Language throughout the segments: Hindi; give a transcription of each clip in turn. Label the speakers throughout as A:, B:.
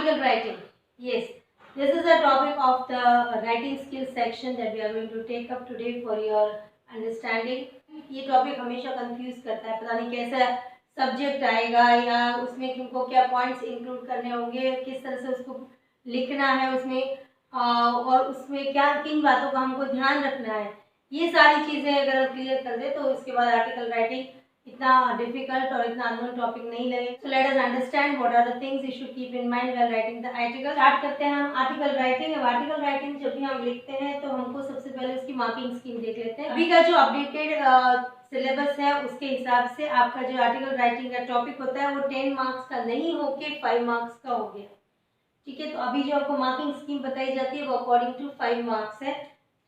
A: article writing. Yes, this is the topic of the writing skills section that we are going to take up today for your understanding. ये टॉपिक हमेशा कंफ्यूज करता है, पता नहीं कैसा सब्जेक्ट आएगा या उसमें तुमको क्या पॉइंट्स इंक्लूड करने होंगे, किस तरह से उसको लिखना है उसमें और उसमें क्या किन बातों का हमको ध्यान रखना है। ये सारी चीज़ें अगर हम क्लियर कर दे तो उसके बाद आर्टिकल राइटिंग इतना डिफिकल्ट और इतना अननोन टॉपिक नहीं लगे। So let us understand what are the things you should keep in mind while writing the article. Start करते हैं हम आर्टिकल राइटिंग। अब आर्टिकल राइटिंग जब भी हम लिखते हैं तो हमको सबसे पहले उसकी मार्किंग स्कीम देख लेते हैं। अभी का जो अपडेटेड सिलेबस है उसके हिसाब से आपका जो आर्टिकल राइटिंग का टॉपिक होता है वो 10 मार्क्स का नहीं होके 5 मार्क्स का हो गया। ठीक है, तो अभी जो आपको मार्किंग स्कीम बताई जाती है वो अकॉर्डिंग टू 5 मार्क्स है।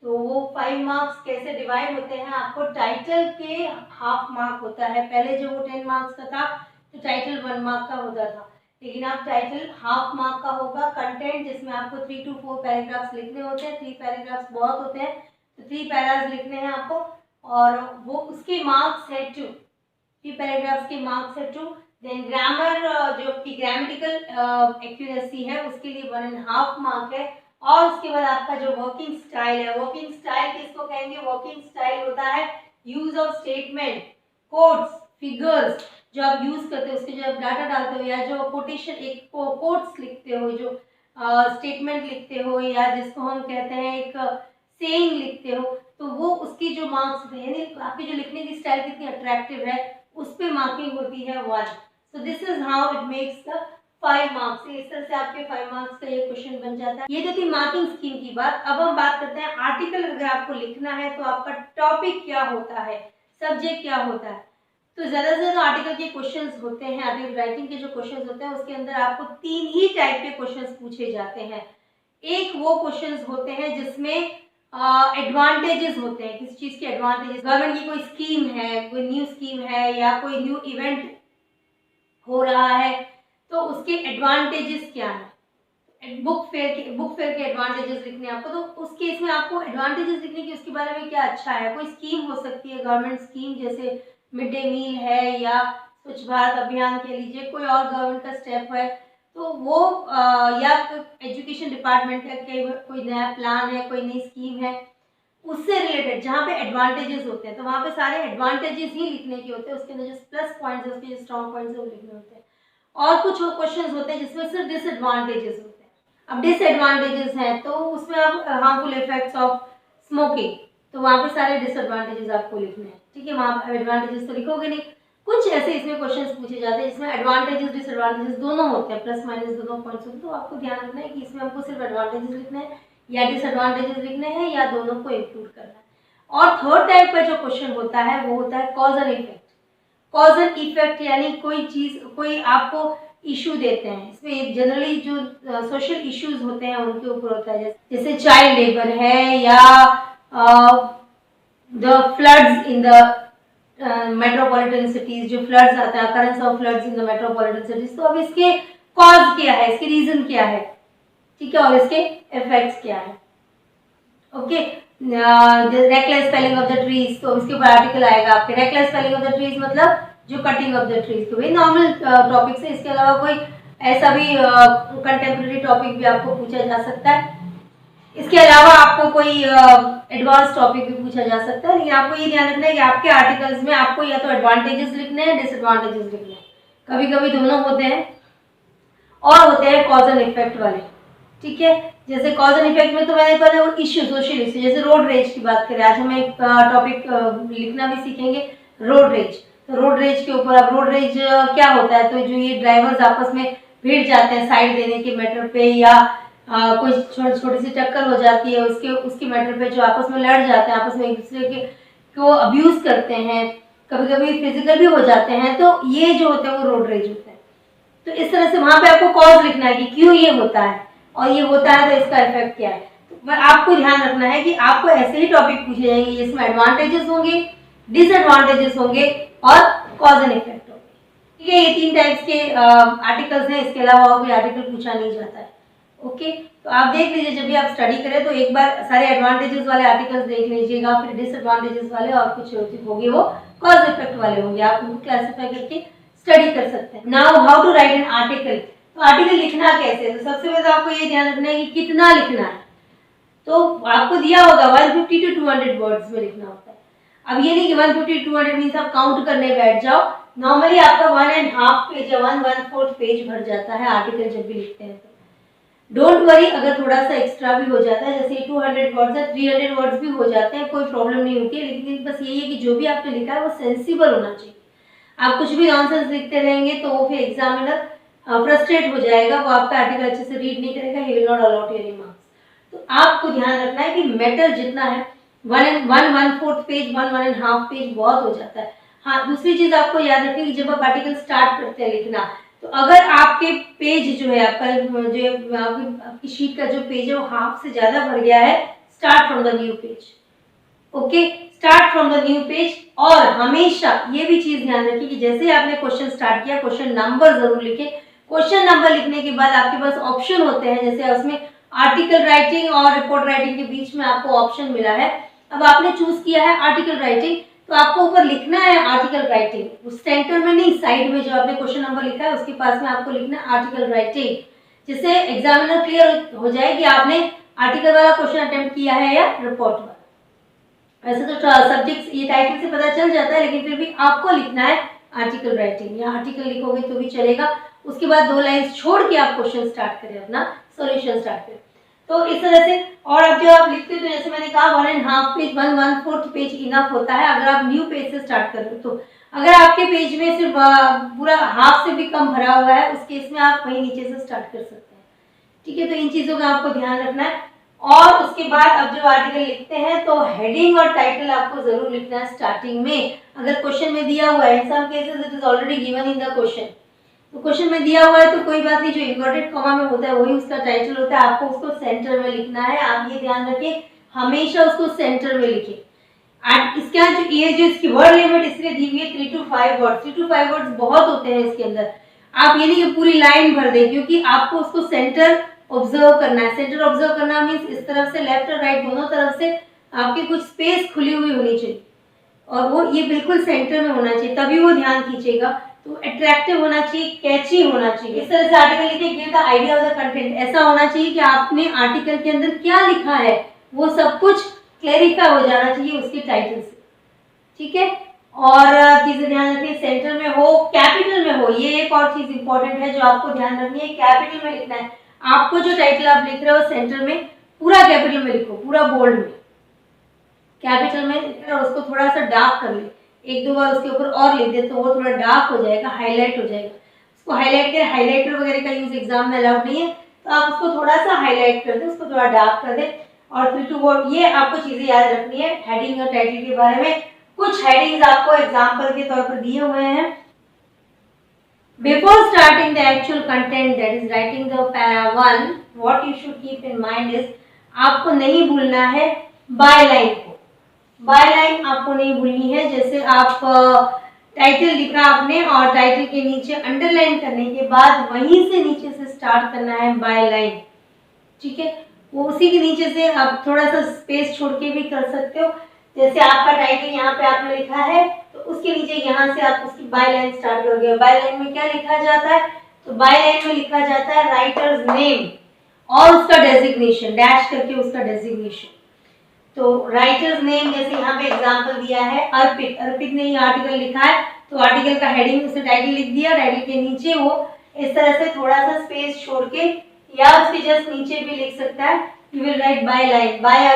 A: तो वो 5 मार्क्स कैसे डिवाइड होते हैं, आपको टाइटल के हाफ मार्क होता है। पहले जो वो 10 मार्क्स का था तो टाइटल 1 मार्क का होता था, लेकिन अब टाइटल हाफ मार्क का होगा। कंटेंट जिसमें आपको 3 to 4 पैराग्राफ्स लिखने होते हैं, 3 पैराग्राफ्स बहुत होते हैं तो 3 पैरास लिखने हैं आपको, और वो उसके मार्क्स है 2। 3 पैराग्राफ्स के मार्क्स है 2। देन ग्रामर जो कि ग्रामेटिकल एक्यूरेसी है उसके लिए 1.5 मार्क है। और उसके बाद आपका जो वर्किंग स्टाइल है, वर्किंग स्टाइल किसको कहेंगे, वर्किंग स्टाइल होता है use of statement, quotes, figures जो आप यूज करते हो, उसके जो आप डाटा डालते हो या जो कोटेशन एक कोट्स लिखते हो, जो स्टेटमेंट लिखते हो या जिसको हम कहते हैं एक सेइंग लिखते हो, तो वो उसकी जो मार्क्स है यानी आपकी जो लिखने की स्टाइल कितनी अट्रैक्टिव है उस पर मार्किंग होती है 1। सो this is how it makes the 5 marks. इस तरह से आपके 5 मार्क्स का ये क्वेश्चन बन जाता है। ये तो थी मार्किंग स्कीम की बात। अब हम बात करते हैं आर्टिकल अगर आपको लिखना है तो आपका टॉपिक क्या होता है, सब्जेक्ट क्या होता है। तो ज़्यादा से ज़्यादा आर्टिकल के क्वेश्चंस होते हैं, आर्टिकल राइटिंग के जो क्वेश्चंस होते हैं उसके अंदर आपको 3 ही टाइप के क्वेश्चंस पूछे जाते हैं। एक वो क्वेश्चंस होते हैं जिसमें एडवांटेजेस होते हैं, किसी चीज़ के एडवांटेजेस, गवर्नमेंट की कोई स्कीम है, कोई न्यू स्कीम है या कोई न्यू इवेंट हो रहा है तो उसके एडवांटेजेस क्या है। बुक फेयर के एडवांटेजेस लिखने हैं आपको, तो उस केस में आपको एडवांटेजेस लिखने की उसके बारे में क्या अच्छा है। कोई स्कीम हो सकती है, गवर्नमेंट स्कीम जैसे मिड डे मील है या स्वच्छ भारत अभियान के लीजिए, कोई और गवर्नमेंट का स्टेप है तो वो या एजुकेशन डिपार्टमेंट का कोई नया प्लान है, कोई नई स्कीम है उससे रिलेटेड जहाँ पे एडवांटेजेस होते हैं तो वहाँ पे सारे एडवांटेजेस ही लिखने के होते हैं। उसके अंदर जो प्लस पॉइंट्स है, उसके जो स्ट्रॉन्ग पॉइंट्स है वो लिखने होते हैं। और कुछ क्वेश्चंस होते हैं जिसमें सिर्फ डिसएडवांटेजेस होते हैं। अब डिसएडवांटेजेस हैं तो उसमें आप हार्मफुल इफेक्ट्स ऑफ स्मोकिंग, तो वहाँ पे सारे डिसएडवांटेजेस आपको लिखने हैं। ठीक है, वहाँ पर एडवांटेजेस तो लिखोगे नहीं। कुछ ऐसे इसमें क्वेश्चंस पूछे जाते हैं जिसमें एडवांटेजेस डिसएडवांटेजेस दोनों होते हैं, प्लस माइनस दोनों पॉइंट्स होते हैं। तो आपको ध्यान रखना है कि इसमें हमको सिर्फ एडवांटेजेस लिखने हैं या डिसएडवांटेजेस लिखने हैं या दोनों को इंक्लूड करना है। और थर्ड टाइप का जो क्वेश्चन होता है वो होता है cause and effect. Cause and effect यानी कोई चीज़, कोई आपको इशू देते हैं, इसमें जनरली जो सोशल इश्यूज होते हैं उनके ऊपर होता है, जैसे चाइल्ड लेबर है या the floods in the metropolitan cities, जो फ्लड्स आता है, occurrence of floods in the metropolitan cities, तो अब इसके कॉज क्या है, इसके रीजन क्या है, ठीक है, और इसके इफेक्ट्स क्या है। Okay, reckless felling of the trees, तो इसके ऊपर आर्टिकल आएगा आपके। Reckless felling of the trees मतलब जो कटिंग ऑफ द ट्रीज, तो वही नॉर्मल टॉपिक से, इसके अलावा कोई ऐसा भी कंटेम्प्रेरी टॉपिक भी आपको पूछा जा सकता है। इसके अलावा आपको कोई एडवांस टॉपिक भी पूछा जा सकता है, लेकिन आपको ये ध्यान रखना है कि आपके आर्टिकल्स में आपको या तो एडवांटेजेस लिखने हैं, डिसएडवांटेजेस लिखने हैं, कभी कभी दोनों होते हैं, और होते हैं कॉज एंड इफेक्ट वाले। ठीक है, जैसे कॉज एंड इफेक्ट में तो मैंने पहले वो इश्यू, सोशल इश्यू, जैसे रोड रेज की बात करें, आज हम एक टॉपिक लिखना भी सीखेंगे, रोड रेज। तो रोड रेज के ऊपर, अब रोड रेज क्या होता है, तो जो ये ड्राइवर्स आपस में भिड़ जाते हैं साइड देने के मैटर पे, या कोई छोटी सी टक्कर हो जाती है उसके मैटर पे, जो आपस में लड़ जाते हैं, आपस में एक दूसरे के को अब्यूज करते हैं, कभी कभी फिजिकल भी हो जाते हैं, तो ये जो होते हैं वो रोड रेज होते हैं। तो इस तरह से वहां पे आपको कॉज लिखना है कि क्यों ये होता है, और ये होता है तो इसका इफेक्ट क्या है। तो आपको ध्यान रखना है कि आपको ऐसे ही टॉपिक पूछे जाएंगे जिसमें एडवांटेजेस होंगे, डिसएडवांटेजेस होंगे और कॉज एंड इफेक्ट होंगे। ठीक है, ये 3 टाइप्स के आर्टिकल्स हैं, इसके अलावा और कोई आर्टिकल पूछा नहीं जाता है। ओके, तो आप देख लीजिए जब भी आप स्टडी करें तो एक बार सारे एडवांटेजेस वाले आर्टिकल्स देख लीजिएगा, फिर डिसएडवांटेजेस वाले और कुछ होंगे वो कॉज इफेक्ट वाले होंगे, आप उनको क्लासिफाई करके स्टडी कर सकते हैं। Now how to write an article. तो आर्टिकल लिखना कैसे है, तो सबसे पहले तो आपको ये ध्यान रखना है कि कितना लिखना है। तो आपको दिया होगा 150 to 200 वर्ड्स में लिखना होता है। अब ये नहीं कि 150 to 200 मीन्स आप काउंट करने बैठ जाओ। नॉर्मली आपका 1.5 पेज या 1/4 पेज भर जाता है आर्टिकल जब भी लिखते हैं। तो डोंट वरी, अगर थोड़ा सा एक्स्ट्रा भी हो जाता है, जैसे 200 वर्ड्स है 300 वर्ड्स भी हो जाते हैं, कोई प्रॉब्लम नहीं होती है। लेकिन बस यही है कि जो भी आपने लिखा है वो सेंसिबल होना चाहिए। आप कुछ भी नॉनसेंस लिखते रहेंगे तो वो फिर एग्जामिनर फ्रस्ट्रेट हो जाएगा, वो आपका आर्टिकल अच्छे से रीड नहीं करेगा, he will not allot any marks. तो आपको ध्यान रखना है कि मैटर जितना है 1/4 पेज 1.5 पेज बहुत हो जाता है। हाँ, दूसरी चीज आपको याद रखनी कि जब आप आर्टिकल स्टार्ट करते हैं लिखना, तो अगर आपके पेज जो है आपका जो आपकी शीट का जो पेज है वो हाफ से ज्यादा भर गया है, start from the new page. Okay, start from the new page. और हमेशा ये भी चीज ध्यान रखिए कि जैसे आपने क्वेश्चन स्टार्ट किया, क्वेश्चन नंबर जरूर लिखें। क्वेश्चन नंबर लिखने के बाद आपके पास ऑप्शन होते हैं, जैसे उसमें आर्टिकल राइटिंग और रिपोर्ट राइटिंग के बीच में आपको ऑप्शन मिला है। अब आपने चूज किया है आर्टिकल राइटिंग, तो आपको ऊपर लिखना है आर्टिकल राइटिंग, उस सेंटर में नहीं, साइड में जो आपने क्वेश्चन नंबर लिखा है उसके पास में आपको लिखना है आर्टिकल राइटिंग, जिससे एग्जामिनर क्लियर हो जाए कि आपने आर्टिकल वाला क्वेश्चन अटेम्प्ट किया है या रिपोर्ट वाला। वैसे तो सब्जेक्ट ये टाइटल से पता चल जाता है, लेकिन फिर भी आपको लिखना है आर्टिकल राइटिंग, या आर्टिकल लिखोगे तो भी चलेगा। उसके बाद 2 लाइन छोड़ के आप क्वेश्चन स्टार्ट करें, अपना सॉल्यूशन स्टार्ट करें। तो इस तरह से। और अब जब आप लिखते हो तो जैसे मैंने कहा 1.5 पेज 1/4 पेज इनफ होता है अगर आप न्यू पेज से स्टार्ट कर रहे हो। तो अगर आपके पेज में सिर्फ पूरा हाफ से भी कम भरा हुआ है, उस केस में आप वहीं नीचे से स्टार्ट कर सकते हैं। ठीक है, तो इन चीजों का आपको ध्यान रखना है। और उसके बाद अब जब आर्टिकल लिखते हैं तो हेडिंग और टाइटल आपको जरूर लिखना है स्टार्टिंग में। अगर क्वेश्चन में दिया हुआ है, in some cases it is already given in the question, तो क्वेश्चन में दिया हुआ है तो कोई बात नहीं, जो इन्वर्टेड कॉमा में होता है वही उसका टाइटल होता है, आपको उसको सेंटर में लिखना है। आप ये ध्यान रखें, हमेशा उसको सेंटर में लिखें। इसके जो इसकी वर्ड लिमिट इसलिए दी हुई है 3 to 5 वर्ड्स। 3 to 5 वर्ड्स बहुत होते हैं इसके अंदर। आप ये नहीं कि पूरी लाइन भर दें, क्योंकि आपको उसको सेंटर ऑब्जर्व करना है। सेंटर ऑब्जर्व करना मीन्स इस तरफ से लेफ्ट और राइट दोनों तरफ से आपकी कुछ स्पेस खुली हुई होनी चाहिए, और वो ये बिल्कुल सेंटर में होना चाहिए, तभी वो ध्यान खींचेगा। तो अट्रैक्टिव होना चाहिए, कैची होना चाहिए। इस तरह से आर्टिकल लिखे, give the idea of the content. ऐसा होना चाहिए कि आपने आर्टिकल के अंदर क्या लिखा है वो सब कुछ क्लैरिफाई हो जाना चाहिए उसके टाइटल से। ठीक है, और चीजें ध्यान रखिए, सेंटर में हो, कैपिटल में हो। ये एक और चीज इंपॉर्टेंट है जो आपको ध्यान रखनी है, कैपिटल में लिखना है। आपको जो टाइटल आप लिख रहे हो सेंटर में पूरा कैपिटल में लिखो, पूरा बोल्ड में, कैपिटल में, और उसको थोड़ा सा डार्क कर ले, 1-2 बार उसके ऊपर और लिख दे तो वो थोड़ा डार्क हो जाएगा, हाईलाइट हो जाएगा। उसको हाईलाइट कर, हाईलाइटर वगैरह का यूज एग्जाम में अलाउड नहीं है, तो आप उसको थोड़ा सा हाईलाइट कर दे, उसको थोड़ा डार्क कर दे। और 3 to 4 ये आपको चीजें याद रखनी है हेडिंग और टाइटल के बारे में। कुछ हेडिंग्स आपको एग्जाम्पल के तौर पर दिए हुए हैं। Before starting the actual content, that is writing the para 1, what you should keep in mind is आपको नहीं भूलना है बाय लाइन को। बाय लाइन आपको नहीं भूलनी है। जैसे आप टाइटल लिखा आपने और टाइटल के नीचे अंडरलाइन करने के बाद वहीं से नीचे से स्टार्ट करना है बाय लाइन। ठीक है, वो उसी के नीचे से आप थोड़ा सा स्पेस छोड़ के भी कर सकते हो। जैसे आपका टाइटल यहाँ पे आपने लिखा है तो उसके नीचे यहाँ से आप उसकी बाय लाइन स्टार्ट करोगे। बाय लाइन में क्या लिखा जाता है, तो बाय लाइन में लिखा जाता है राइटर्स नेम और उसका डेजिग्नेशन, डैश करके उसका डेजिग्नेशन। तो राइटर्स नेम, जैसे यहाँ पे एग्जांपल दिया है अर्पित, अर्पित ने ये आर्टिकल लिखा है तो आर्टिकल का हेडिंग उसने टाइटल लिख दिया, टाइटल के नीचे वो इस तरह से थोड़ा सा स्पेस छोड़ के या उसके जस्ट नीचे भी लिख सकता है, you will write by line, by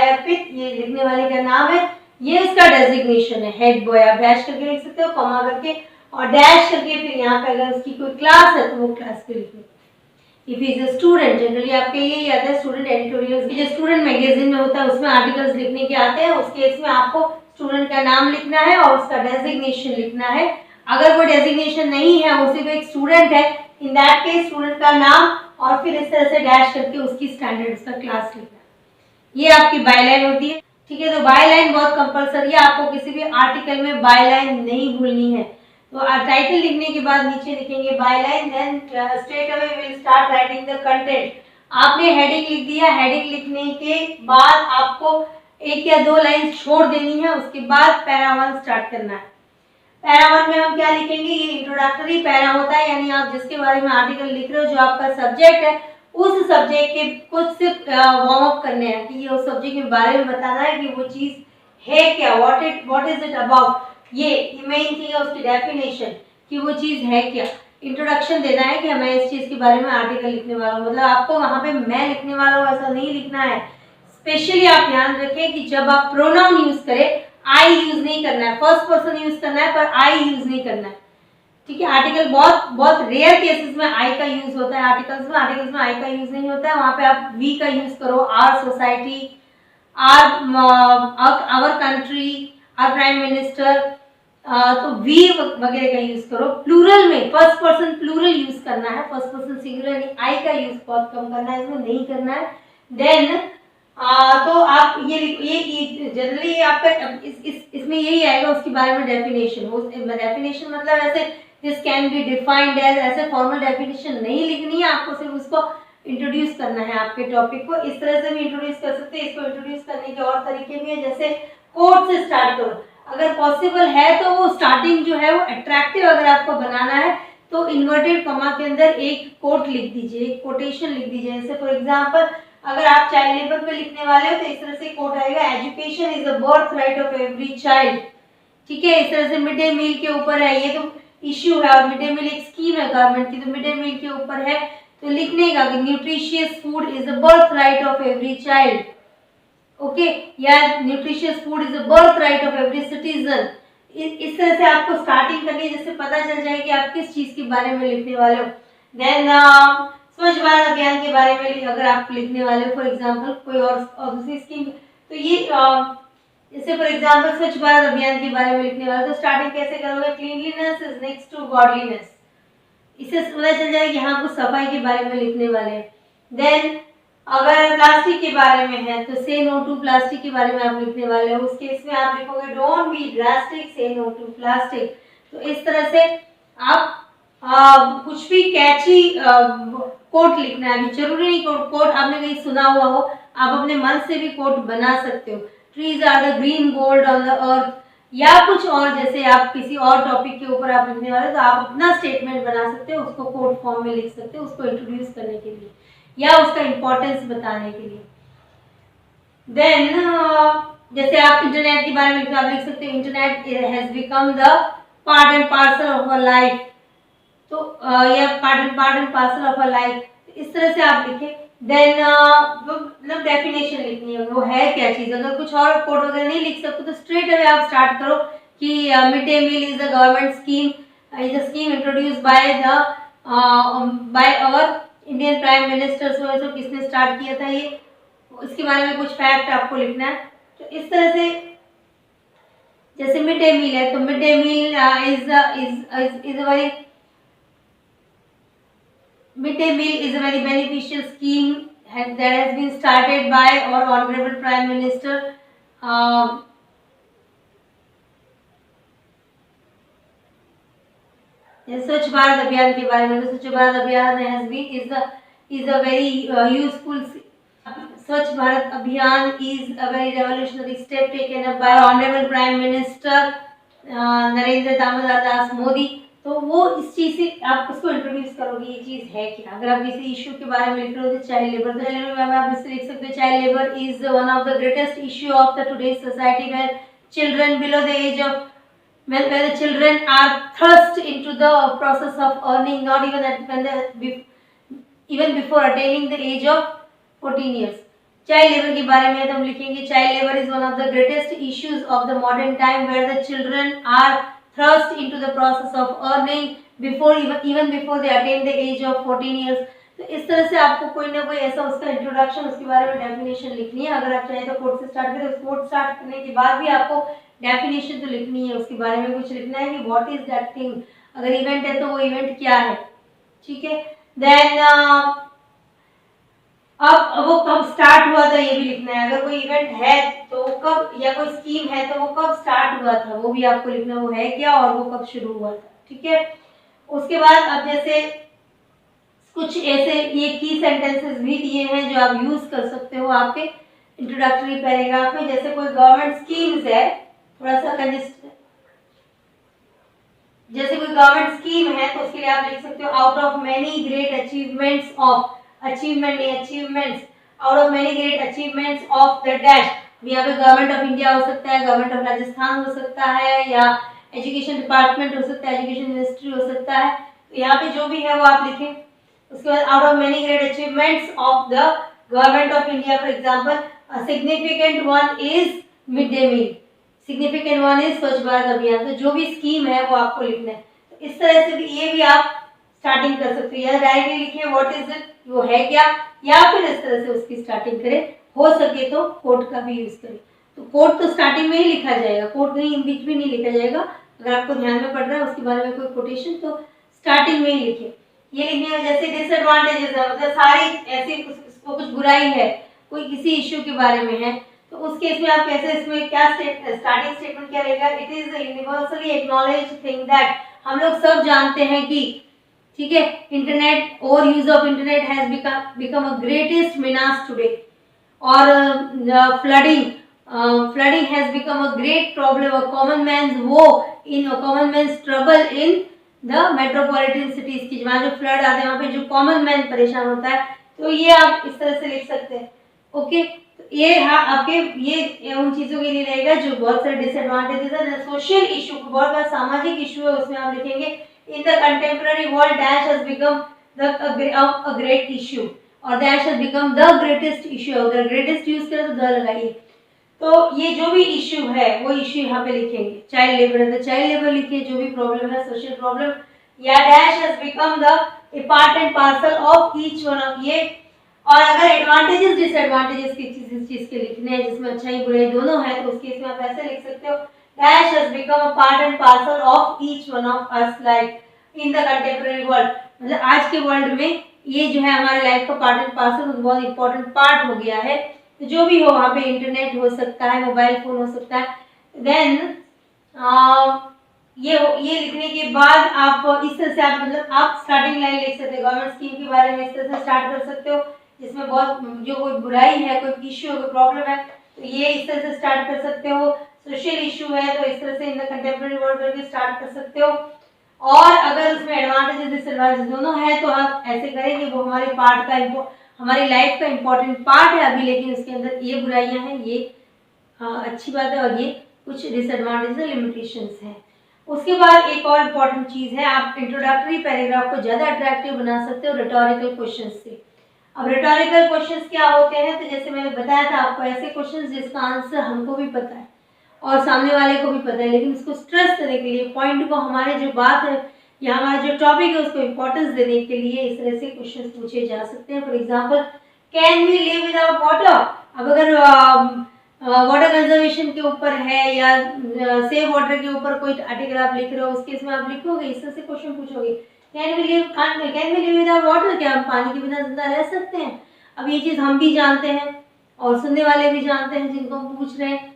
A: Arpit, ये लिखने वाले का नाम है, ये उसका डेजिग्नेशन है हेड बॉय। आप डैश करके लिख सकते हो, कॉमा करके और डैश करके फिर यहाँ पे अगर उसकी कोई क्लास है तो वो क्लास के लिखिए। If is a student, generally आपके ये आता है स्टूडेंट एडिटोरियल्स, जो स्टूडेंट मैगजीन में होता है उसमें आर्टिकल्स लिखने के आते हैं, उस केस में आपको स्टूडेंट का नाम लिखना है और उसका डेजिग्नेशन लिखना है। अगर वो डेजिग्नेशन नहीं है, वो सिर्फ एक स्टूडेंट है, इन दैट केस स्टूडेंट का नाम और फिर इस तरह से डैश करके उसकी स्टैंडर्ड, उसका क्लास लिखना है। ये आपकी बायलाइन होती है। ठीक है, तो बायलाइन बहुत कंपलसरी है, आपको किसी भी आर्टिकल में बायलाइन नहीं भूलनी है। तो टाइटल लिखने के बाद नीचे लिखेंगे byline, then straight away will start writing the content. आपने हेडिंग लिख दिया, हेडिंग लिखने के बाद आपको 1 या 2 लाइन छोड़ देनी है, उसके बाद पैरा 1 स्टार्ट करना है। पैरा 1 में हम क्या लिखेंगे, ये इंट्रोडक्टरी पैरा होता है, यानी आप जिसके बारे में आर्टिकल लिख रहे हो, जो आपका सब्जेक्ट है, उस सब्जेक्ट के कुछ सिर्फ वार्म अप करने हैं कि ये उस सब्जेक्ट के बारे में बताना है कि वो चीज है क्या, व्हाट इज इट अबाउट, ये मेन थिंग है उसकी डेफिनेशन कि वो चीज है क्या। इंट्रोडक्शन देना है कि मैं इस चीज के बारे में आर्टिकल लिखने वाला हूँ, मतलब आपको वहां पे मैं लिखने वाला हूँ ऐसा नहीं लिखना है। स्पेशली आप ध्यान रखें कि जब आप प्रोनाउन यूज करें, आई यूज नहीं करना है, फर्स्ट पर्सन यूज करना है, पर आई यूज नहीं करना है, ठीक है। आर्टिकल बहुत बहुत रेयर केसेस में आई का यूज होता है, आर्टिकल्स में आई का यूज नहीं होता है, वहां पे आप वी का यूज करो, our society, our country, our prime minister, तो वी वगैरह का यूज करो। प्लूरल में फर्स्ट पर्सन प्लूरल यूज करना है, फर्स्ट पर्सन सिंगुलर यानी आई का यूज बहुत कम करना है, इसमें नहीं करना है। देन तो आप ये जनरली आपका इसमें यही आएगा, उसके बारे में डेफिनेशन। डेफिनेशन मतलब ऐसे this can be defined as, ऐसे फॉर्मल डेफिनेशन नहीं लिखनी है आपको, सिर्फ उसको इंट्रोड्यूस करना है आपके टॉपिक को। इस तरह से भी इंट्रोड्यूस कर सकते हैं, इसको इंट्रोड्यूस करने के और तरीके भी है, जैसे कोट से स्टार्ट करो, अगर पॉसिबल है तो वो स्टार्टिंग जो है वो अट्रैक्टिव अगर आपको बनाना है तो इन्वर्टेड कॉमा के अंदर एक कोट लिख दीजिए, एक कोटेशन लिख दीजिए। जैसे फॉर एग्जांपल अगर आप चाइल्ड लेबर पे लिखने वाले हो तो इस तरह से कोट आएगा, education is the birth right of every child, ठीक है। इस तरह से मिड डे मील के ऊपर है, ये तो इश्यू है, और मिड डे मील एक स्कीम है गवर्नमेंट की, तो मिड डे मील के ऊपर है तो लिखने का कि nutritious food is the birth right of every child, okay, या nutritious food is the birth right of every citizen. इस तरह से आपको स्टार्टिंग करनी है, जिससे पता चल जाए कि आप किस चीज के बारे में लिखने वाले हो। देन स्वच्छ भारत अभियान के बारे में अगर आप लिखने वाले हो, फॉर एग्जांपल कोई और दूसरी स्कीम, तो ये जैसे फॉर एग्जांपल स्वच्छ भारत अभियान के बारे में लिखने वाले, तो स्टार्टिंग कैसे करोगे, cleanliness is next to godliness, इससे पता चल जाए कि हाँ कुछ सफाई के बारे में लिखने वाले हैं। देन अगर प्लास्टिक के बारे में है तो से नो टू प्लास्टिक के बारे में आप लिखने वाले हो, उस केस में आप लिखोगे डोंट बी ड्रास्टिक, से नो टू प्लास्टिक। तो इस तरह से आप कुछ भी कैची कोट लिखना है, जरूरी नहीं कोट आपने कहीं सुना हुआ हो, आप अपने मन से भी कोट बना सकते हो। Trees are the green gold on the earth, या कुछ और, जैसे आप किसी और टॉपिक के ऊपर आप लिखने वाले तो आप अपना स्टेटमेंट बना सकते हो, उसको कोट फॉर्म में लिख सकते हो, उसको इंट्रोड्यूस करने के लिए या उसका इंपॉर्टेंस बताने के लिए। देन जैसे आप इंटरनेट के बारे में आप लिख सकते हो, internet has become the part and parcel of our life, तो या part and parcel of our life, इस तरह से आप लिखें। देन मतलब डेफिनेशन लिखनी है, वो है क्या चीज। अगर कुछ और कोड वगैरह नहीं लिख सकते तो स्ट्रेट अवे आप स्टार्ट करो कि mid day meal is the government scheme, is a scheme introduced by our Indian prime minister, so किसने स्टार्ट किया था ये, इसके बारे में कुछ फैक्ट आपको लिखना है। तो इस तरह से जैसे मिड डे मील है तो mid day meal is a very midday meal is a very beneficial scheme that has been started by our honorable prime minister स्वच्छ भारत अभियान के बारे में। स्वच्छ भारत अभियान is a very useful, स्वच्छ भारत अभियान is a very revolutionary step taken up by honorable prime minister Narendra Damodar Das Modi. तो वो इस चीज से आप उसको इंट्रोड्यूस करोगे, ये चीज है क्या। अगर आप किसी इशू के बारे में लिख रहे हो तो चाइल्ड लेबर, तो चाइल्ड लेबर में आप इससे लिख सकते हो, child labour is one of the greatest issue of the today's society where children below the age of when the children are thrust into the process of earning, not even at when they even before attaining the age of 14 years. Child labour के बारे में हम लिखेंगे, child labour is one of the greatest issues of the modern time where the children are thrust into the process of earning before even before they attain the age of 14 years. तो इस तरह से आपको कोई ना कोई ऐसा उसका इंट्रोडक्शन, उसके बारे में डेफिनेशन लिखनी है। अगर आप चाहें तो कोट से स्टार्ट करें, कोट स्टार्ट करने के बाद भी आपको डेफिनेशन तो लिखनी है, उसके बारे में कुछ लिखना है कि व्हाट इज दैट थिंग, अगर इवेंट है तो वो इवेंट क्या है, ठीक है। देन अब वो कब स्टार्ट हुआ था ये भी लिखना है, अगर कोई इवेंट है तो कब, या कोई स्कीम है तो वो कब स्टार्ट हुआ था वो भी आपको लिखना, वो है क्या और वो कब शुरू हुआ था, ठीक है। उसके बाद अब जैसे कुछ ऐसे ये की सेंटेंसेस भी दिए हैं जो आप यूज कर सकते हो आपके इंट्रोडक्टरी पैराग्राफ में। जैसे कोई गवर्नमेंट स्कीम्स है, थोड़ा सा कंजेस्ट जैसे कोई गवर्नमेंट स्कीम है तो उसके लिए आप लिख सकते हो out of many great achievements of, achievement नहीं achievements, out of many great achievements of the dash. यहाँ पे गवर्नमेंट ऑफ इंडिया हो सकता है, गवर्नमेंट ऑफ राजस्थान हो सकता है, या एजुकेशन डिपार्टमेंट हो सकता है, एजुकेशन मिनिस्ट्री हो सकता है। तो यहाँ पे जो भी है वो आप लिखें। उसके बाद out of many great achievements of the government of India, for example significant one is mid day meal, significant one is Swachh Bharat अभियान। तो जो भी स्कीम है वो आपको लिखना है। तो इस तरह से भी ये भी आप स्टार्टिंग कर सकते हो, या डायरेक्टली लिखिए व्हाट इज इट, वो है क्या, या फिर इस तरह से उसकी स्टार्टिंग करें। हो सके तो कोट का भी यूज करें। तो कोट तो स्टार्टिंग में ही लिखा जाएगा, कोट कहीं इन बीच में नहीं लिखा जाएगा। अगर आपको ध्यान में पड़ रहा है उसके बारे में कोई कोटेशन तो स्टार्टिंग में ही लिखिए। ये लिखने में जैसे डिसएडवांटेजेस है, मतलब सारी ऐसी कुछ बुराई है, कोई किसी इश्यू के बारे में है, तो उस केस में आप कैसे, इसमें क्या स्टार्टिंग स्टेटमेंट क्या रहेगा, it is universally acknowledged thing that, हम लोग सब जानते हैं कि, ठीक है, इंटरनेट और use of internet has become a greatest menace today, और flooding has become a great problem, a common man's trouble in the metropolitan cities की, वहाँ जो फ्लड आते हैं वहाँ पे जो कॉमन मैन परेशान होता है। तो ये आप इस तरह से लिख सकते हैं। ओके, तो ये हाँ आपके ये उन चीजों के लिए रहेगा जो बहुत सारे डिसएडवांटेजेस है। सोशल इशू, बहुत बड़ा सामाजिक इशू है, उसमें आप लिखेंगे in the contemporary world dash has become a great issue, और that has become the greatest issue. अगर ग्रेटेस्ट यूज करें तो द लगाइए। तो ये जो भी इशू है वो इशू यहाँ पे लिखेंगे। चाइल्ड लेबर है तो चाइल्ड लेबर लिखिए, जो भी प्रॉब्लम है सोशल प्रॉब्लम, या dash has become the A part and parcel of each one of ये। और अगर एडवांटेजेस डिसएडवांटेजेस की चीज के लिखने हैं जिसमें अच्छाई बुराई दोनों है, तो उसके इसमें आप ऐसे लिख सकते हो, dash has become a part and parcel of each one of us like in the contemporary world, मतलब आज के वर्ल्ड में ये जो है हमारे लाइफ का पार्ट एंड पार्सल, बहुत इंपॉर्टेंट पार्ट हो गया है। तो जो भी हो, वहाँ पे इंटरनेट हो सकता है, मोबाइल फोन हो सकता है। देन ये लिखने के बाद आप इस तरह से आप मतलब आप स्टार्टिंग लाइन लिख सकते हो, गवर्नमेंट स्कीम के बारे में इस तरह से स्टार्ट कर सकते हो, जिसमें बहुत जो कोई बुराई है, कोई इश्यू है, कोई प्रॉब्लम है, तो ये इस तरह से स्टार्ट कर सकते हो। सोशल इशू है तो इस तरह से इन द कंटेम्प्रेरी वर्ल्ड करके स्टार्ट कर सकते हो। और अगर उसमें एडवांटेजेस डिसएडवांटेजेस दोनों है तो आप ऐसे करें कि वो हमारे पार्ट का हमारी लाइफ का इंपॉर्टेंट पार्ट है अभी, लेकिन उसके अंदर ये बुराइयां हैं, ये अच्छी बात है, और ये कुछ डिसएडवांटेजेस लिमिटेशंस हैं। उसके बाद एक और इम्पॉर्टेंट चीज है, आप इंट्रोडक्टरी पैराग्राफ को ज्यादा अट्रैक्टिव बना सकते हो रिटोरिकल क्वेश्चन से। अब रिटोरिकल क्वेश्चंस क्या होते हैं, तो जैसे मैंने बताया था आपको, ऐसे क्वेश्चंस जिसका आंसर हमको भी पता है और सामने वाले को भी पता है, लेकिन उसको स्ट्रेस देने के लिए, पॉइंट को, हमारे जो बात है या हमारा जो टॉपिक है उसको इम्पोर्टेंस देने के लिए इस तरह से क्वेश्चंस पूछे जा सकते हैं। For example, can we live without water. अब अगर वाटर कंजर्वेशन के ऊपर है या सेव वाटर के ऊपर कोई आर्टिकल आप लिख रहे हो, उसके इसमें आप लिखोगे, इस तरह से क्वेश्चन पूछोगे, can we live without water, क्या हम पानी के बिना जिंदा रह सकते हैं। अब ये चीज़ हम भी जानते हैं और सुनने वाले भी जानते हैं जिनको हम पूछ रहे हैं,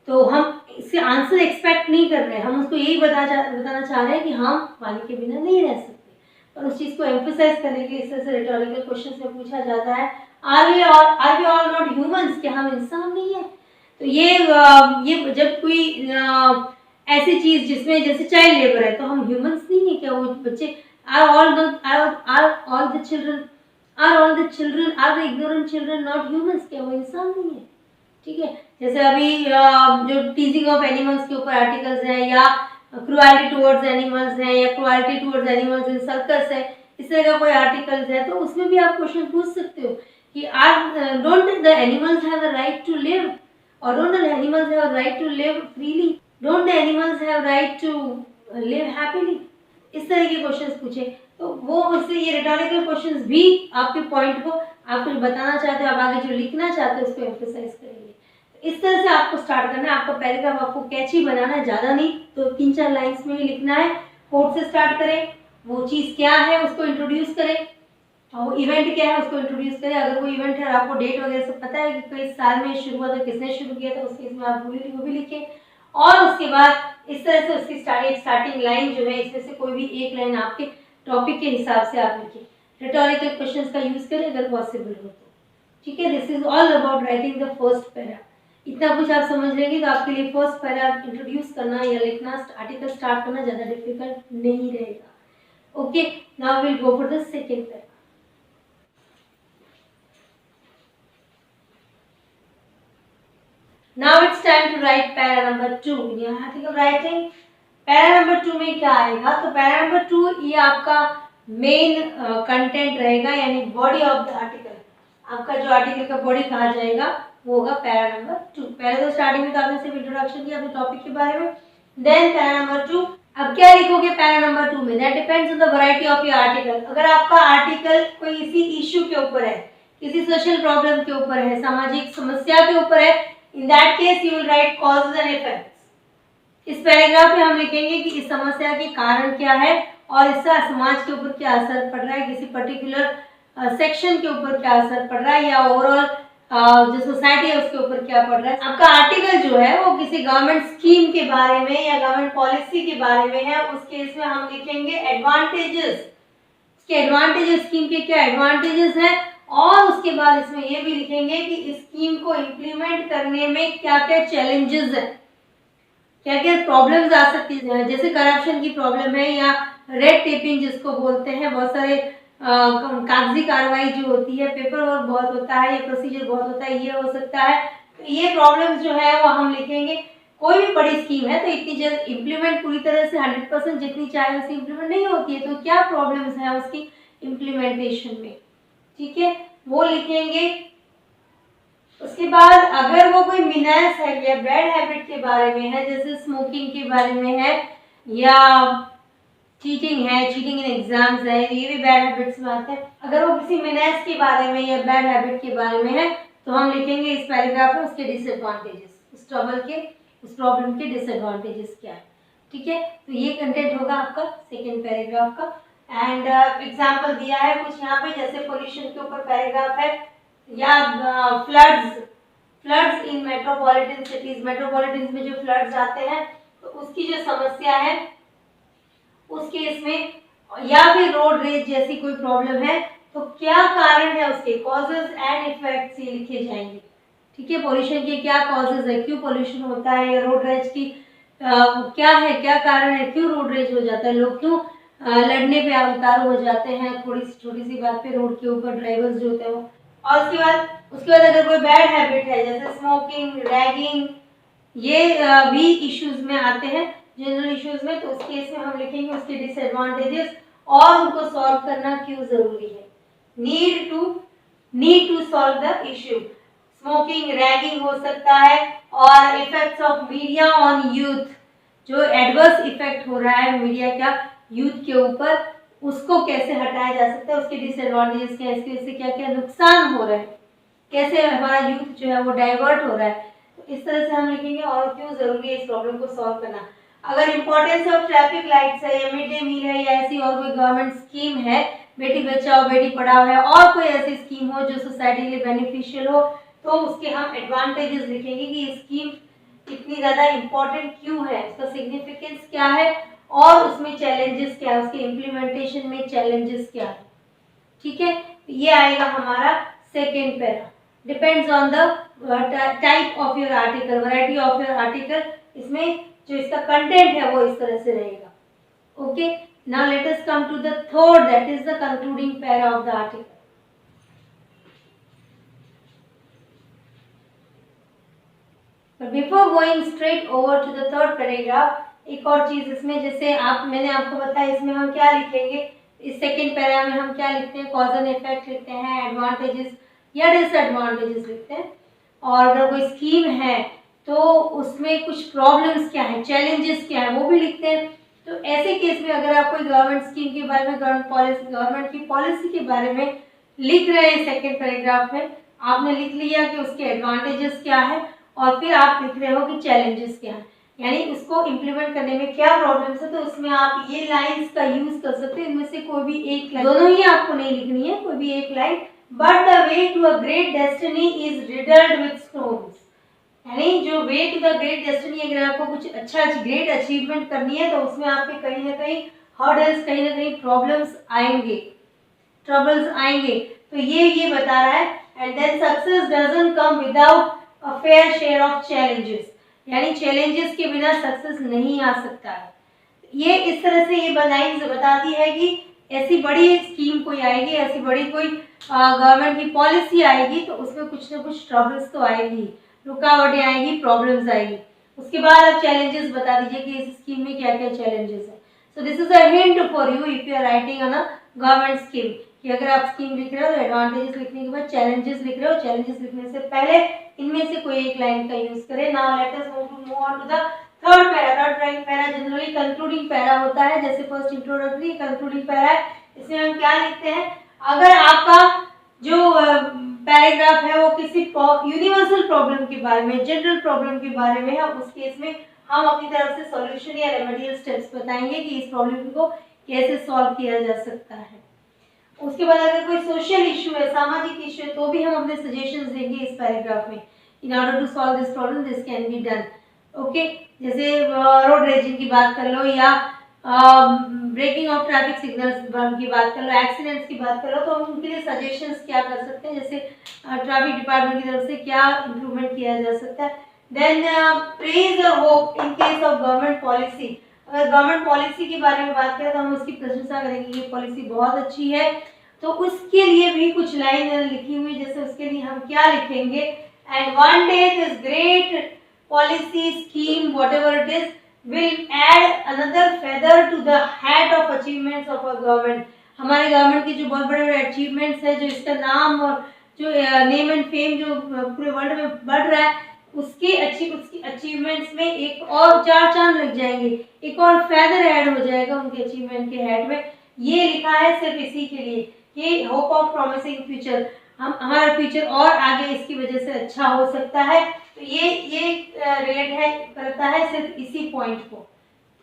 A: तो हम इससे आंसर एक्सपेक्ट नहीं कर रहे हैं, हम उसको यही बताना चाह रहे हैं कि हम पानी के बिना नहीं रह सकते। और उस चीज़ को एम्फोसाइज करने के लिए इस तरह से रिटोरिकल क्वेश्चन में पूछा जाता है, are we all not humans, क्या हम इंसान नहीं है। तो ये जब कोई ऐसी चीज़ जिसमें जैसे चाइल्ड लेबर है तो हम ह्यूमंस नहीं है क्या, वो बच्चे, are all the children are the ignorant children not humans, क्या वो इंसान नहीं है। ठीक है, जैसे अभी जो टीजिंग ऑफ एनिमल्स के ऊपर आर्टिकल्स हैं, या क्रुएलिटी टुवर्ड्स एनिमल्स हैं, या cruelty towards animals in circus है, इस तरह का कोई आर्टिकल्स है, तो उसमें भी आप क्वेश्चन पूछ सकते हो कि don't the animals have the right to live, और don't the animals have right to live freely, don't the animals have right to live happily. इस तरह के क्वेश्चंस पूछे तो वो उससे ये रिटोरिकल क्वेश्चंस भी आपके पॉइंट को, आप कुछ बताना चाहते हो, आप आगे जो लिखना चाहते हो उसको एम्फसाइज करेंगे। इस तरह से आपको स्टार्ट करना है। आपका पैराग्राफ आपको कैची बनाना है, ज़्यादा नहीं, तो 3-4 लाइन्स में ही लिखना है। कोट से स्टार्ट करें, वो चीज़ क्या है उसको इंट्रोड्यूस करें, और वो इवेंट क्या है उसको इंट्रोड्यूस करें। अगर कोई इवेंट है और आपको डेट वगैरह सब पता है कि किस साल में शुरू हुआ था, किसने शुरू किया था, उसके इसमें आप वो भी लिखें। और उसके बाद इस तरह से उसकी स्टार्टिंग लाइन जो है, इसमें से कोई भी एक लाइन आपके टॉपिक के हिसाब से आप लिखें। रिटोरिकल क्वेश्चंस का यूज़ करें अगर पॉसिबल हो तो। ठीक है, this is all about writing the first para. इतना कुछ आप समझ लेंगे तो आपके लिए फर्स्ट पैरा इंट्रोड्यूस करना या लिखना आर्टिकल स्टार्ट करना ज़्यादा डिफिकल्ट नहीं रहेगा। Okay, now will go for the second para. Now it's time to write para number 2 in your article writing. Para number 2 में क्या आएगा? तो पैरा नंबर 2 ये आपका मेन कंटेंट रहेगा, यानी बॉडी ऑफ द आर्टिकल। आपका जो आर्टिकल का बॉडी कहा जाएगा वो होगा पैरा नंबर 2। पहले तो स्टार्टिंग में तो आपने सिर्फ इंट्रोडक्शन किया अपने टॉपिक के बारे में, देन पैरा नंबर 2। अब क्या लिखोगे पैरा नंबर 2 में? That depends on the variety of your article. अगर आपका आर्टिकल कोई इसी इश्यू के ऊपर है, किसी सोशल प्रॉब्लम के ऊपर है, सामाजिक समस्या के ऊपर है, in that case you will right causes and effects. इस पैराग्राफ में हम लिखेंगे कि इस समस्या के कारण क्या है और इसका समाज के ऊपर क्या असर पड़ रहा है, किसी पर्टिकुलर सेक्शन के ऊपर क्या असर पड़ रहा है, या ओवरऑल जो सोसाइटी है उसके ऊपर क्या पड़ रहा है। आपका आर्टिकल जो है वो किसी गवर्नमेंट स्कीम के बारे में या गवर्नमेंट पॉलिसी के बारे में है, उस केस में हम लिखेंगे एडवांटेजेस। उसके एडवांटेजेस, स्कीम के क्या एडवांटेजेस हैं, और उसके बाद इसमें ये भी लिखेंगे कि इस स्कीम को इम्प्लीमेंट करने में क्या क्या चैलेंजेस है, क्या क्या प्रॉब्लम्स आ सकती है। जैसे करप्शन की प्रॉब्लम है, या रेड टेपिंग जिसको बोलते हैं, बहुत सारे कागजी कार्रवाई जो होती है, पेपर वर्क बहुत होता है, ये प्रोसीजर बहुत होता है, ये हो सकता है। तो ये प्रॉब्लम्स जो है वो हम लिखेंगे। कोई भी बड़ी स्कीम है तो इतनी जल्द इम्प्लीमेंट पूरी तरह से 100% जितनी चाहे उसी इम्प्लीमेंट नहीं होती है, तो क्या प्रॉब्लम्स हैं उसकी इम्प्लीमेंटेशन में, ठीक है, वो लिखेंगे। उसके बाद अगर वो कोई मिनर्स है या बैड हैबिट के बारे में है, जैसे स्मोकिंग के बारे में है, या चीटिंग है, चीटिंग इन एग्जाम्स है, ये भी बैड हैबिट्स में आते हैं। अगर वो किसी मिनर्स के बारे में या बैड हैबिट के बारे में है तो हम लिखेंगे इस पैराग्राफ में उसके डिसएडवांटेजेस, उस ट्रबल के, उस प्रॉब्लम के डिसएडवांटेजेस क्या है, ठीक है। तो ये कंटेंट होगा आपका सेकेंड पैराग्राफ का। एंड एग्जाम्पल दिया है कुछ यहाँ पे, जैसे पोल्यूशन के ऊपर पैराग्राफ है, या floods in metropolitan cities, metropolitan में जो फ्लड्स आते हैं तो उसकी जो समस्या है उस केस में, या फिर रोड रेज जैसी कोई प्रॉब्लम है तो क्या कारण है उसके, कॉजेज एंड इफेक्ट्स ये लिखे जाएंगे, ठीक है। पोल्यूशन के क्या कॉजेज है, क्यों पोल्यूशन होता है, या रोड रेज की क्या है, क्या कारण है, क्यों रोड रेज हो जाता है, लोग क्यों लड़ने पे उतारू हो जाते हैं थोड़ी सी छोटी सी बात पे रोड के ऊपर, ड्राइवर्स जो होते हैं वो। और उसके बाद अगर कोई बैड हैबिट है जैसे स्मोकिंग, रैगिंग, ये भी इश्यूज में आते हैं, जनरल इश्यूज में, तो उस केस में हम लिखेंगे उसके डिसएडवांटेजेस और उनको सॉल्व करना क्यों जरूरी है। Need to solve the issue. Smoking, ragging हो सकता है, और effects of media on youth, जो एडवर्स इफेक्ट हो रहा है मीडिया का यूथ के ऊपर, उसको कैसे हटाया जा सकता है, उसके डिसएडवांटेजेस क्या है, इसके इससे क्या क्या नुकसान हो रहा है, कैसे हमारा यूथ जो है वो डाइवर्ट हो रहा है, तो इस तरह से हम लिखेंगे और क्यों जरूरी है इस प्रॉब्लम को सॉल्व करना। अगर इम्पोर्टेंस ऑफ ट्रैफिक लाइट्स है, या मिड डे मील है, या ऐसी और कोई गवर्नमेंट स्कीम है, बेटी बचाओ बेटी पढ़ाओ है, और कोई ऐसी स्कीम हो जो सोसाइटी के लिए बेनिफिशियल हो, तो उसके हम एडवांटेजेस लिखेंगे कि ये स्कीम इतनी ज़्यादा इम्पोर्टेंट क्यों है, उसका सिग्निफिकेंस क्या है, और उसमें चैलेंजेस क्या है, उसके इम्प्लीमेंटेशन में चैलेंजेस क्या है, ठीक है। ये आएगा हमारा second para. Depends on the type of your article, variety of your article, इसमें जो इसका कंटेंट है वो इस तरह से रहेगा। Okay, now let us come to the third, that is the concluding para of the article. But before going straight over to the third paragraph, एक और चीज इसमें, जैसे मैंने आपको बताया इसमें हम क्या लिखेंगे, इस सेकेंड पैरा में हम क्या लिखते हैं, कॉज एंड इफेक्ट लिखते हैं, एडवांटेजेस या डिसएडवांटेजेस लिखते हैं, और अगर कोई स्कीम है तो उसमें कुछ प्रॉब्लम्स क्या है, चैलेंजेस क्या है, वो भी लिखते हैं। तो ऐसे केस में अगर आप कोई गवर्नमेंट स्कीम के बारे में, गवर्नमेंट की पॉलिसी के बारे में लिख रहे हैं सेकेंड पैराग्राफ में, आपने लिख लिया कि उसके एडवांटेजेस क्या है, और फिर आप लिख रहे हो कि चैलेंजेस क्या है, यानी उसको इम्प्लीमेंट करने में क्या प्रॉब्लम्स है, तो उसमें आप ये लाइंस का यूज कर सकते हैं। इनमें से कोई भी एक लाइन, दोनों ही आपको नहीं लिखनी है, कोई भी एक line. But the way to a great destiny is riddled with stones, यानी जो way to the great destiny, अगर आपको कुछ अच्छा ग्रेट अचीवमेंट करनी है तो उसमें आपके कहीं ना कहीं हर्डल्स, कहीं ना कहीं प्रॉब्लम्स आएंगे, ट्रबल्स आएंगे, तो ये बता रहा है। And then success doesn't come without a fair share of challenges, यानी चैलेंजेस के बिना सक्सेस नहीं आ सकता है। ये इस तरह से ये बनाई बताती है कि ऐसी बड़ी स्कीम कोई आएगी, ऐसी बड़ी कोई गवर्नमेंट की पॉलिसी आएगी तो उसमें कुछ ना कुछ ट्रबल्स तो आएगी, रुकावटें आएगी, प्रॉब्लम्स आएगी। उसके बाद आप चैलेंजेस बता दीजिए कि इस स्कीम में क्या क्या चैलेंजेस है। So this is a hint for you if you are writing on a government scheme, कि अगर आप स्कीम लिख रहे हो तो एडवांटेजेस लिखने के बाद चैलेंजेस लिख रहे हो, चैलेंजेस लिखने से पहले इनमें से कोई एक लाइन का यूज करें। Now let us move on to the third para. Third para generally concluding para होता है, जैसे फर्स्ट इंट्रोडक्टरी कंक्लूडिंग पैरा है। इसमें हम क्या लिखते हैं, अगर आपका जो पैराग्राफ है वो किसी यूनिवर्सल प्रॉब्लम के बारे में, जनरल प्रॉब्लम के बारे में है, उस केस में हम अपनी तरफ से सॉल्यूशन या रेमेडियल स्टेप्स बताएंगे कि इस प्रॉब्लम को कैसे सॉल्व किया जा सकता है। उसके बाद अगर कोई सोशल इशू है, सामाजिक इशू है, तो भी हम अपने सजेशंस देंगे इस पैराग्राफ में। In order to solve this problem this can be done. Okay, जैसे रोड रेजिंग की बात कर लो या ब्रेकिंग ऑफ ट्रैफिक सिग्नल्स की बात कर लो, एक्सीडेंट्स की बात कर लो, तो हम उनके लिए सजेशंस क्या कर सकते हैं, जैसे ट्रैफिक डिपार्टमेंट की तरफ से क्या इम्प्रूवमेंट किया जा सकता है। देन प्रेज और hope in case of government policy. अगर गवर्नमेंट पॉलिसी के बारे में बात करें तो हम उसकी प्रशंसा करेंगे, ये पॉलिसी बहुत अच्छी है, तो उसके लिए भी कुछ लाइन लिखी हुई, जैसे उसके लिए हम क्या लिखेंगे, and one day this great policy scheme whatever it is will add another feather to the hat of achievements of our government। हमारे गवर्नमेंट के जो बहुत बड़े बड़े अचीवमेंट्स है, जो इसका नाम और जो नेम एंड फेम जो पूरे वर्ल्ड में बढ़ रहा है, उसकी अचीवमेंट्स में एक और चार चांद लग जाएंगे, एक और फेदर ऐड हो जाएगा उनके अचीवमेंट के हेड में। ये लिखा है सिर्फ इसी के लिए कि होप ऑफ प्रॉमिसिंग फ्यूचर, हमारा फ्यूचर और आगे इसकी वजह से अच्छा हो सकता है। तो ये रिलेट है करता है सिर्फ इसी पॉइंट को।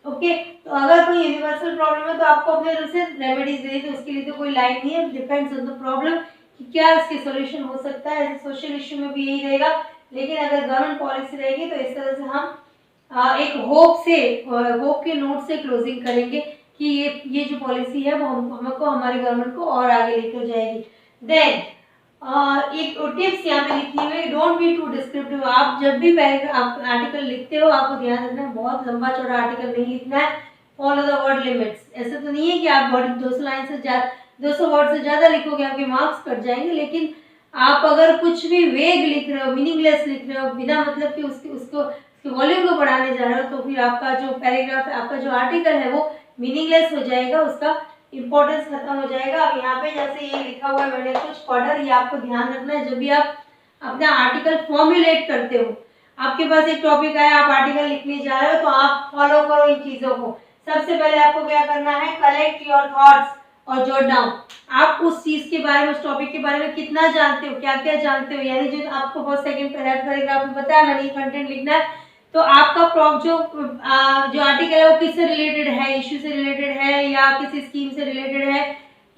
A: ओके, तो अगर कोई यूनिवर्सल प्रॉब्लम है तो आपको अपने तरफ से रेमेडीज देनी, तो उसके लिए तो कोई लाइन नहीं है, डिपेंड्स ऑन द प्रॉब्लम कि क्या इसके सॉल्यूशन हो सकता है। सोशल इशू में भी यही रहेगा, लेकिन अगर गवर्नमेंट पॉलिसी रहेगी तो इस तरह से हम एक होप के नोट से क्लोजिंग करेंगे कि ये जो पॉलिसी है वो हमको हमारी गवर्नमेंट को और आगे लेकर जाएगी। देन एक टिप्स यहाँ पे लिखी हुई, डोंट बी टू डिस्क्रिप्टिव। आप जब भी आप आर्टिकल लिखते हो आपको ध्यान रखना है, बहुत लंबा चौड़ा आर्टिकल नहीं लिखना है। Follow the word limits. ऐसा तो नहीं है कि आप 200 लाइन से 200 वर्ड से ज़्यादा लिखोगे आपके मार्क्स कट जाएंगे, लेकिन आप अगर कुछ भी वेग लिख रहे हो, मीनिंगलेस लिख रहे हो, बिना मतलब कि उसके वॉल्यूम को बढ़ाने जा रहे हो, तो फिर आपका जो पैराग्राफ है, आपका जो आर्टिकल है वो मीनिंगलेस हो जाएगा, उसका इंपॉर्टेंस खत्म हो जाएगा। अब यहाँ पे जैसे ये लिखा हुआ है मैंने कुछ ऑर्डर, ये आपको ध्यान रखना है जब भी आप अपना आर्टिकल फॉर्मुलेट करते हो। आपके पास एक टॉपिक आया, आप आर्टिकल लिखने जा रहे हो, तो आप फॉलो करो इन चीजों को। सबसे पहले आपको क्या करना है, कलेक्ट योर थॉट्स और जॉट डाउन। आप उस चीज के बारे में, उस टॉपिक के बारे में कितना जानते हो, क्या क्या जानते हो, यानी जो आपको बहुत सेकंड पैराग्राफ में बताया मैंने, कंटेंट लिखना है, तो आपका जो आर्टिकल है वो किससे रिलेटेड है, इश्यू से रिलेटेड है या किसी स्कीम से रिलेटेड है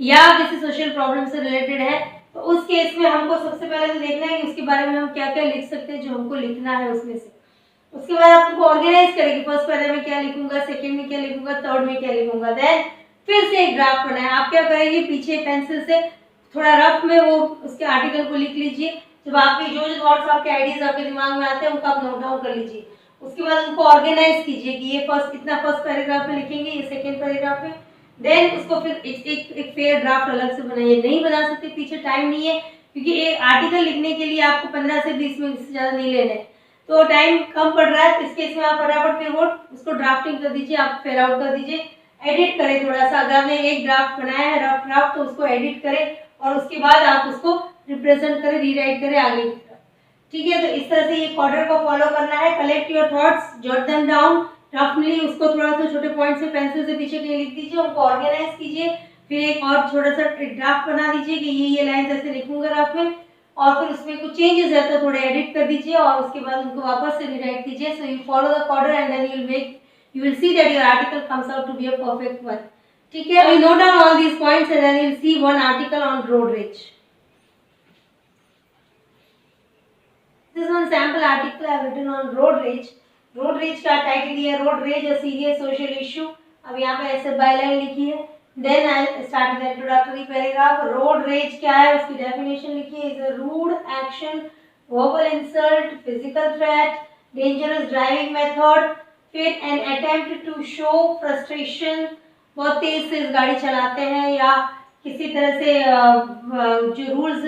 A: या किसी सोशल प्रॉब्लम से रिलेटेड है। तो उस केस में हमको सबसे पहले तो देखना है कि उसके बारे में हम क्या क्या लिख सकते हैं जो हमको लिखना है उसमें से। उसके बाद आप उनको ऑर्गेनाइज करेंगे, फर्स्ट पैरा में क्या लिखूंगा, सेकंड में क्या लिखूंगा, थर्ड में क्या लिखूंगा। देन फिर से एक ड्राफ्ट बनाए। आप क्या करेंगे, पीछे पेंसिल से थोड़ा रफ में वो उसके आर्टिकल को लिख लीजिए। जब आपके जो जो थॉट्स, आपके आइडियाज आपके दिमाग में आते हैं उनको आप नोट डाउन कर लीजिए। उसके बाद उनको ऑर्गेनाइज कीजिए कि ये फर्स्ट पैराग्राफ में लिखेंगे, ये सेकंड पैराग्राफ में। देन उसको फिर एक फेयर ड्राफ्ट अलग से बनाइए। नहीं बना सकते, पीछे टाइम नहीं है, क्योंकि एक आर्टिकल लिखने के लिए आपको 15 से 20 मिनट से ज़्यादा नहीं लेने, तो टाइम कम पड़ रहा है। तो इसके इसमें आप फटाफट फिर वो उसको ड्राफ्टिंग कर दीजिए, आप फेयर आउट कर दीजिए, एडिट करें थोड़ा सा। अगर आपने एक ड्राफ्ट बनाया है रफ ड्राफ्ट, तो उसको एडिट करें और उसके बाद आप उसको रिप्रेजेंट करें, रीराइट करें आगे की तरफ। ठीक है, तो इस तरह से ये ऑर्डर को फॉलो करना है। Collect your thoughts, jot them down रफली, उसको थोड़ा सा छोटे पॉइंट से पेंसिल से पीछे कहीं लिख दीजिए, उनको ऑर्गेनाइज कीजिए। फिर एक और छोटा सा ड्राफ्ट बना दीजिए कि ये लाइन ऐसे लिखूंगा रफ में, और फिर उसमें कुछ चेंजेस है तो थोड़े एडिट कर दीजिए और उसके बाद उनको वापस से रीराइट कीजिए। So you follow the order and then you will see that your article comes out to be a perfect one. ठीक है, we note down all these points and then you'll see one article on road rage. This is one sample article I have written on road rage. Road rage का टाइटल दिया road rage a serious social issue. अब यहाँ पे ऐसे बायलाइन लिखी है। Then I start the introductory paragraph. Road rage क्या है उसकी definition लिखी है, is a rude action verbal insult, physical threat, dangerous driving method, फिर an attempt to show frustration, बहुत तेज से गाड़ी चलाते हैं या किसी तरह से जो रूल्स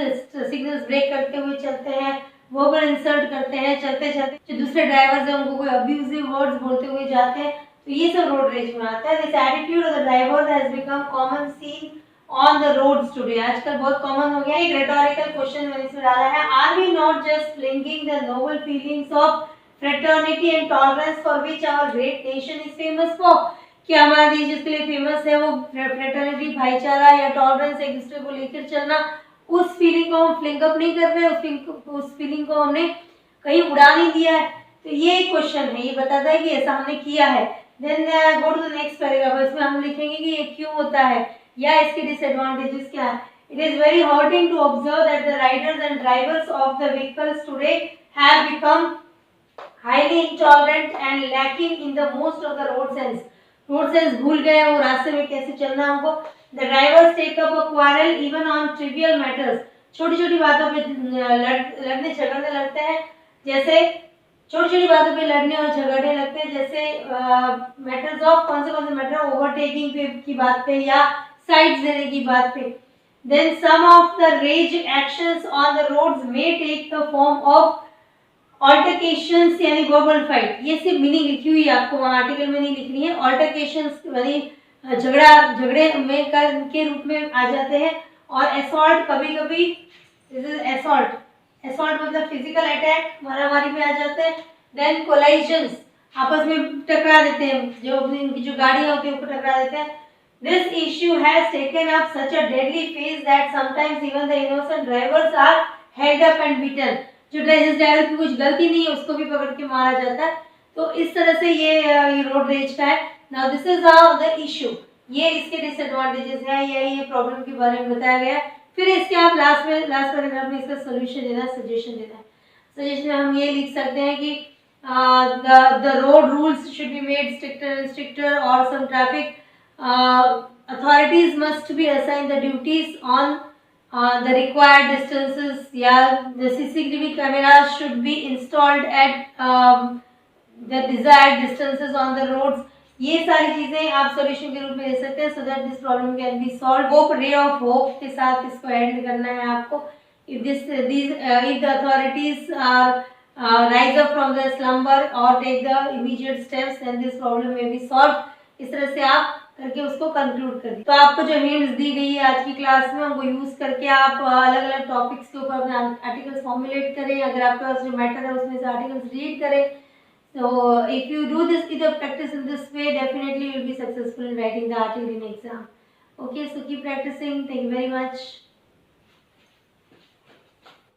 A: सिग्नल्स ब्रेक करते हुए चलते हैं, वर्बल इंसल्ट करते हैं, चलते चलते जो दूसरे ड्राइवर्स हैं उनको कोई अब्यूजिव वर्ड्स बोलते हुए जाते हैं, तो ये सब रोड रेज में आता है. This attitude of the drivers has become common scene on the roads today. आजकल बहुत कॉमन हो गया. एक रेटोरिकल क्वेश्चन मैंने इसमें डाला है. Are we not just flinging the noble feelings of fraternity and tolerance for which our great nation is famous for? कि हमारा देश जिसके लिए फेमस है वो फ्रेटर्निटी, भाईचारा या टॉलरेंस, एक दूसरे को लेकर चलना, उस फीलिंग को हम फ्लिंग अप नहीं कर रहे, उस फीलिंग को हमने कहीं उड़ा नहीं दिया है. तो ये क्वेश्चन है, ये बताता है कि ऐसा हमने किया है. Then go to the next paragraph. इसमें हम लिखेंगे कि ये क्यों होता है या इसके डिसएडवांटेजेस क्या है. It is very hurting to observe that the riders and drivers of the vehicles today have become highly intolerant and lacking in the most of the road sense. Road sense भूल गए वो रास्ते में कैसे चलना है उनको. The drivers take up a quarrel even on trivial matters. छोटी छोटी बातों पे लड़ने झगड़ने लगते हैं. जैसे छोटी छोटी बातों पे लड़ने और झगड़ने लगते हैं. जैसे मैटर्स ऑफ कौन से मैटर, ओवरटेकिंग पे की बात पे या साइड्स देने की बात पे. Then some of the rage actions on the roads may take the form of altercations यानी वर्बल फाइट. ये सिर्फ मीनिंग लिखी हुई है, आपको वहाँ आर्टिकल में नहीं लिखनी है. ऑल्टरकेशंस यानी झगड़े में के रूप में आ जाते हैं. और असॉल्ट कभी कभी, दिस इज असॉल्ट. असॉल्ट मतलब फिजिकल अटैक, मारामारी में आ जाते हैं. देन कोलाइजन्स, आपस में टकरा देते हैं, जो इनकी जो गाड़ियाँ होती है उनको टकरा देते हैं. This issue has taken up such a deadly phase that sometimes even the innocent drivers are held up and beaten. जो ड्राइवर की कुछ गलती नहीं है उसको भी पकड़ के मारा जाता है. तो इस तरह से ये रोड रेज का है. Now this is the issue. ये इसके डिसएडवांटेजेस हैं, ये प्रॉब्लम के बारे में बताया गया है. फिर इसके आप लास्ट पैराग्राफ में इसका सोल्यूशन देना, सजेशन देना है. सजेशन में हम ये लिख सकते हैं कि the road rules should be made stricter and stricter, or some traffic authorities must be assigned the duties on the required distances. Yeah, the CCTV cameras should be installed at the desired distances on the roads. ये सारी चीजें आप सॉल्यूशन के रूप में दे सकते हैं, so that this problem can be solved. Hope, ray of hope के साथ इसको एंड करना है आपको. if the authorities are rise up from their slumber or take the immediate steps, then this problem may be solved. इस तरह से आप करके उसको कंक्लूड कर दिए. तो आपको जो हिंट्स दी गई है आज की क्लास में उनको यूज करके आप अलग अलग टॉपिक्स के ऊपर अपने आर्टिकल्स फॉर्मुलेट करें. अगर आपके पास जो मैटर है उसमें से आर्टिकल्स रीड करें. So if you do this, if you practice in this way, definitely you will be successful in writing the article in exam. Okay, so keep practicing. Thank you very much.